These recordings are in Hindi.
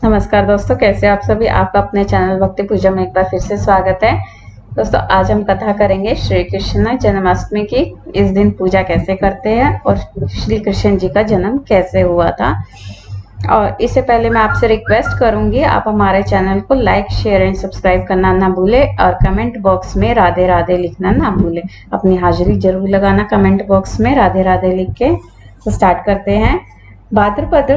नमस्कार दोस्तों, कैसे आप सभी। आपका अपने चैनल भक्ति पूजा में एक बार फिर से स्वागत है। दोस्तों, आज हम कथा करेंगे श्री कृष्ण जन्माष्टमी की। इस दिन पूजा कैसे करते हैं और श्री कृष्ण जी का जन्म कैसे हुआ था। और इससे पहले मैं आपसे रिक्वेस्ट करूंगी, आप हमारे चैनल को लाइक, शेयर एंड सब्सक्राइब करना ना भूलें और कमेंट बॉक्स में राधे राधे लिखना ना भूलें। अपनी हाजिरी जरूर लगाना कमेंट बॉक्स में राधे राधे लिख के। तो स्टार्ट करते हैं। भाद्रपद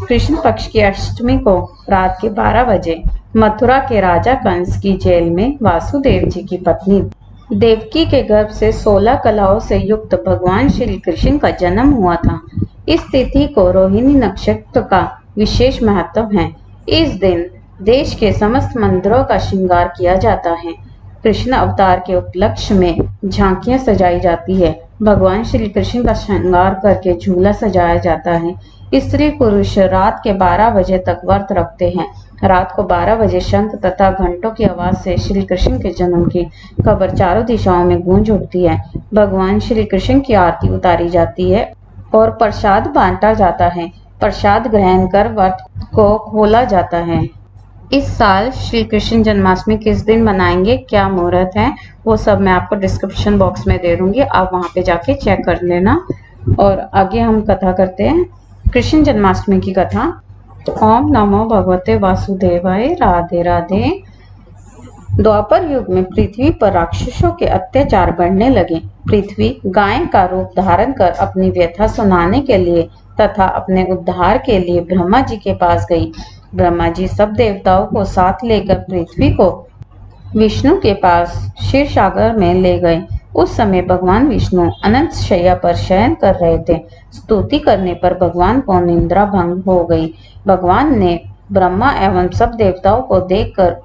कृष्ण पक्ष की अष्टमी को रात के 12 बजे मथुरा के राजा कंस की जेल में वासुदेव जी की पत्नी देवकी के गर्भ से 16 कलाओं से युक्त भगवान श्री कृष्ण का जन्म हुआ था। इस तिथि को रोहिणी नक्षत्र का विशेष महत्व है। इस दिन देश के समस्त मंदिरों का श्रृंगार किया जाता है। कृष्ण अवतार के उपलक्ष्य में झांकियां सजाई जाती है। भगवान श्री कृष्ण का श्रृंगार करके झूला सजाया जाता है। स्त्री पुरुष रात के 12 बजे तक व्रत रखते हैं। रात को 12 बजे शंख तथा घंटों की आवाज से श्री कृष्ण के जन्म की खबर चारों दिशाओं में गूंज उठती है। भगवान श्री कृष्ण की आरती उतारी जाती है और प्रसाद बांटा जाता है। प्रसाद ग्रहण कर व्रत को खोला जाता है। इस साल श्री कृष्ण जन्माष्टमी किस दिन मनाएंगे, क्या मुहूर्त है, वो सब मैं आपको डिस्क्रिप्शन बॉक्स में दे दूंगी। आप वहां पे जाके चेक कर लेना। और आगे हम कथा करते हैं। कृष्ण जन्माष्टमी की कथा। ओम नमो भगवते वासुदेवाय। राधे राधे। द्वापर युग में पृथ्वी पर राक्षसों के अत्याचार बढ़ने लगे। पृथ्वी गाय का रूप धारण कर अपनी व्यथा सुनाने के लिए तथा अपने उद्धार के लिए ब्रह्मा जी के पास गई। ब्रह्मा जी सब देवताओं को साथ लेकर पृथ्वी को विष्णु के पास क्षीर सागर में ले गए। उस समय भगवान विष्णु अनंत शैया पर शयन कर रहे थे। स्तुति करने पर भगवान को निद्रा भंग हो गई। भगवान ने ब्रह्मा एवं सब देवताओं को देखकर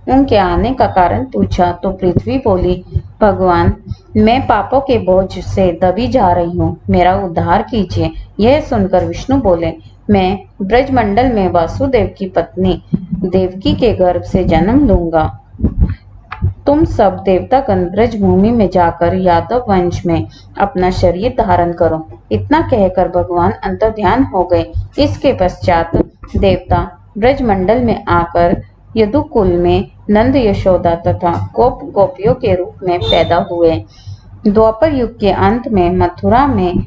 उनके आने का कारण पूछा तो पृथ्वी बोली, भगवान, मैं पापों के बोझ से दबी जा रही हूँ, मेरा उद्धार कीजिए। यह सुनकर विष्णु बोले, मैं ब्रजमंडल में वासुदेव की पत्नी देवकी के गर्भ से जन्म लूंगा। तुम सब देवतागण ब्रज भूमि में जाकर यादव वंश में अपना शरीर धारण करो। इतना कहकर भगवान अंतर्ध्यान हो गए। इसके पश्चात देवता ब्रजमंडल में आकर यदुकुल में नंद, यशोदा तथा गोप गोपियों के रूप में पैदा हुए। द्वापर युग के अंत में मथुरा में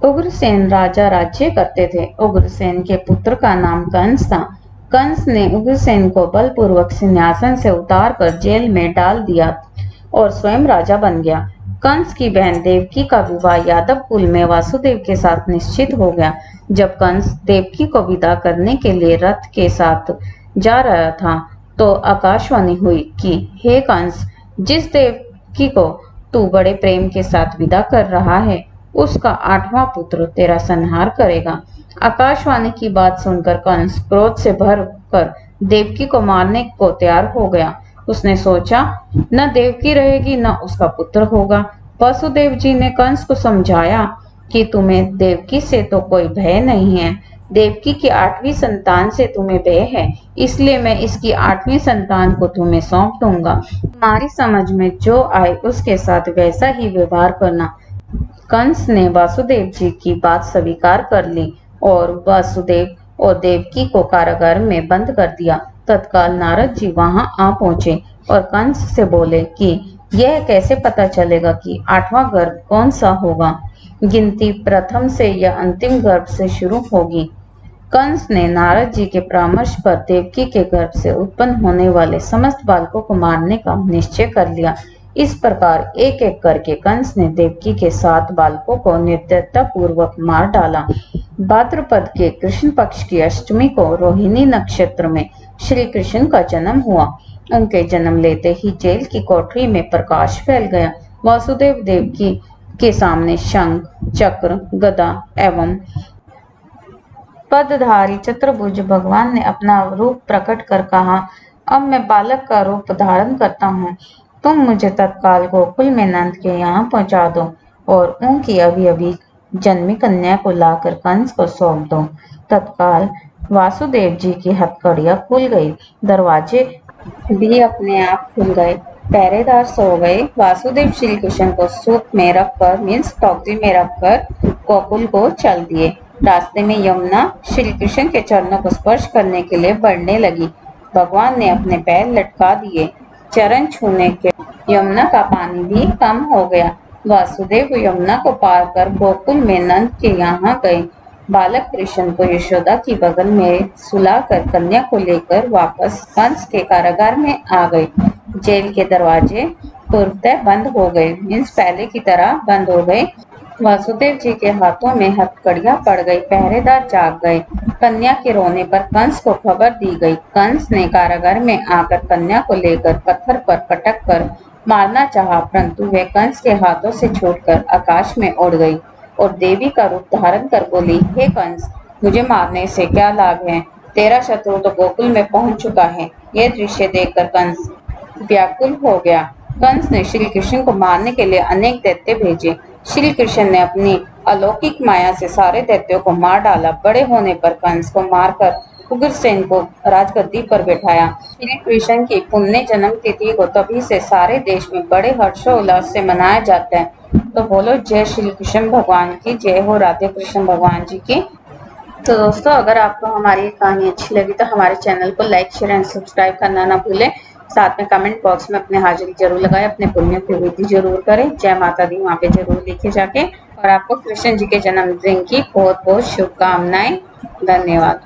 उग्रसेन राजा राज्य करते थे। उग्रसेन के पुत्र का नाम कंस था। कंस ने उग्रसेन को बलपूर्वक सिंहासन से उतारकर जेल में डाल दिया और स्वयं राजा बन गया। कंस की बहन देवकी का विवाह यादव कुल में वासुदेव के साथ निश्चित हो गया। जब कंस देवकी को विदा करने के लिए रथ के साथ जा रहा था तो आकाशवाणी हुई कि हे कंस, जिस देवकी को तू बड़े प्रेम के साथ विदा कर रहा है उसका 8वां पुत्र तेरा संहार करेगा। आकाशवाणी की बात सुनकर कंस क्रोध से भर कर देवकी को मारने को तैयार हो गया। उसने सोचा, न देवकी रहेगी न उसका पुत्र होगा। वासुदेव जी ने कंस को समझाया कि तुम्हें देवकी से तो कोई भय नहीं है, देवकी की 8वीं संतान से तुम्हें भय है, इसलिए मैं इसकी 8वीं संतान को तुम्हें सौंप दूंगा। तुम्हारी समझ में जो आए उसके साथ वैसा ही व्यवहार करना। कंस ने वासुदेव जी की बात स्वीकार कर ली और वासुदेव और देवकी को कारागार में बंद कर दिया। तत्काल नारद जी वहां आ पहुंचे और कंस से बोले कि यह कैसे पता चलेगा कि 8वां गर्भ कौन सा होगा। गिनती प्रथम से या अंतिम गर्भ से शुरू होगी। कंस ने नारद जी के परामर्श पर देवकी के गर्भ से उत्पन्न होने वाले समस्त बालकों को मारने का निश्चय कर लिया। इस प्रकार एक एक करके कंस ने देवकी के 7 बालकों को निर्दयता पूर्वक मार डाला। भाद्रपद के कृष्ण पक्ष की अष्टमी को रोहिणी नक्षत्र में श्री कृष्ण का जन्म हुआ। उनके जन्म लेते ही जेल की कोठरी में प्रकाश फैल गया। वासुदेव देवकी के सामने शंख, चक्र, गदा एवं पदधारी चतुर्भुज भगवान ने अपना रूप प्रकट कर कहा, अब मैं बालक का रूप धारण करता हूँ। तुम मुझे तत्काल गोकुल में नंद के यहाँ पहुँचा दो और उनकी अभी अभी जन्मी कन्या को लाकर कंस को सौंप दो। तत्काल वासुदेव जी की हथकड़ियां खुल गई। दरवाजे भी अपने आप खुल गए। पहरेदार सो गए। वासुदेव श्री कृष्ण को सूत में रखकर मीन्स टोकरी में रखकर गोकुल को चल दिए। रास्ते में यमुना श्री कृष्ण के चरणों को स्पर्श करने के लिए बढ़ने लगी। भगवान ने अपने पैर लटका दिए। चरण छूने के यमुना का पानी भी कम हो गया। वासुदेव यमुना को पार कर गोकुल में नंद के यहाँ गए। बालक कृष्ण को यशोदा की बगल में सुलाकर कन्या को लेकर वापस कंस के कारागार में आ गए। जेल के दरवाजे पूर्वतः बंद हो गए, मीन्स पहले की तरह बंद हो गए। वासुदेव जी के हाथों में हथकड़ियां पड़ गई, पहरेदार जाग गए। कन्या के रोने पर कंस को खबर दी गई। कंस ने कारागार में आकर कन्या को लेकर पत्थर पर पटक कर मारना चाहा, परंतु वे कंस के हाथों से छूटकर आकाश में उड़ गई और देवी का रूप धारण कर बोली, हे कंस, मुझे मारने से क्या लाभ है? तेरा शत्रु तो गोकुल में पहुंच चुका है। यह दृश्य देखकर कंस व्याकुल हो गया। कंस ने श्री कृष्ण को मारने के लिए अनेक दैत्य भेजे। श्री कृष्ण ने अपनी अलौकिक माया से सारे दैत्यों को मार डाला। बड़े होने पर कंस को मारकर उग्रसेन को राजगद्दी पर बैठाया। श्री कृष्ण की पुण्य जन्म तिथि को तभी से सारे देश में बड़े हर्षोल्लास से मनाया जाता है। तो बोलो जय श्री कृष्ण भगवान की जय हो, राधे कृष्ण भगवान जी की। तो दोस्तों, अगर आपको हमारी कहानी अच्छी लगी तो हमारे चैनल को लाइक, शेयर एंड सब्सक्राइब करना ना भूलें। साथ में कमेंट बॉक्स में अपने हाजिरी जरूर लगाएं, अपने पुण्य की विधि जरूर करें। जय माता दी वहाँ पे जरूर लिखे जाके। और आपको कृष्ण जी के जन्मदिन की बहुत बहुत शुभकामनाएं। धन्यवाद।